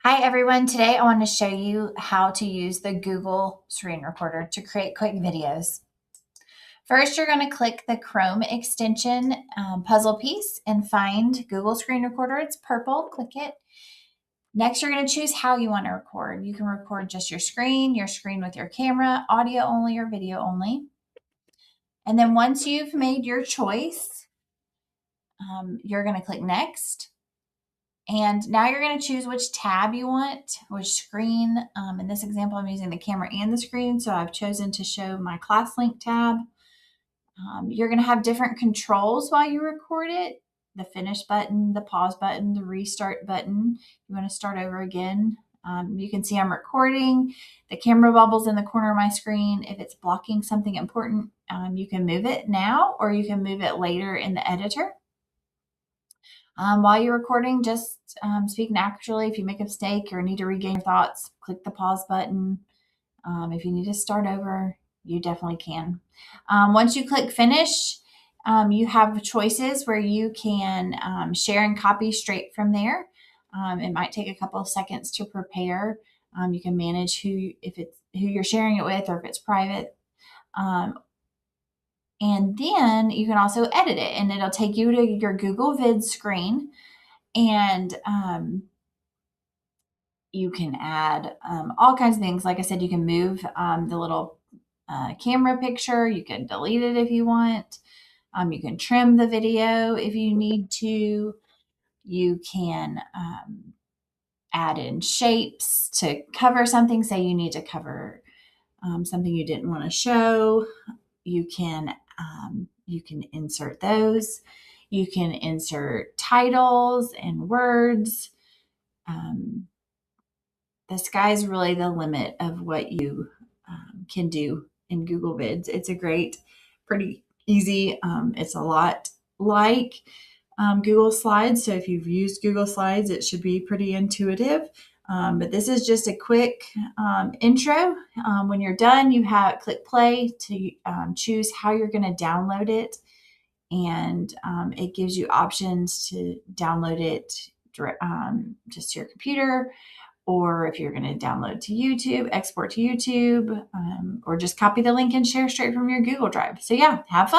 Hi everyone, today I want to show you how to use the Google Screen Recorder to create quick videos. First, you're going to click the Chrome extension puzzle piece and find Google Screen Recorder. It's purple, click it. Next, you're going to choose how you want to record. You can record just your screen with your camera, audio only or video only. And then once you've made your choice, you're going to click Next. And now you're going to choose which tab you want, which screen. In this example, I'm using the camera and the screen, so I've chosen to show my ClassLink tab. You're going to have different controls while you record it. The finish button, the pause button, the restart button. You want to start over again. You can see I'm recording. The camera bubbles in the corner of my screen. If it's blocking something important, you can move it now or you can move it later in the editor. While you're recording, just speak naturally. If you make a mistake or need to regain your thoughts, click the pause button. If you need to start over, you definitely can. Once you click finish, you have choices where you can share and copy straight from there. It might take a couple of seconds to prepare. You can manage who you're sharing it with or if it's private. And then you can also edit it and it'll take you to your Google Vids screen and you can add all kinds of things. Like I said, you can move the little camera picture. You can delete it if you want. You can trim the video if you need to. You can add in shapes to cover something. Say you need to cover something you didn't want to show. You can insert those. You can insert titles and words. The sky's really the limit of what you can do in Google Vids. It's a great, pretty easy. It's a lot like Google Slides. So if you've used Google Slides, it should be pretty intuitive. But this is just a quick intro. When you're done, you click play to choose how you're going to download it. And it gives you options to download it just to your computer, or if you're going to download to YouTube, export to YouTube, or just copy the link and share straight from your Google Drive. So yeah, have fun.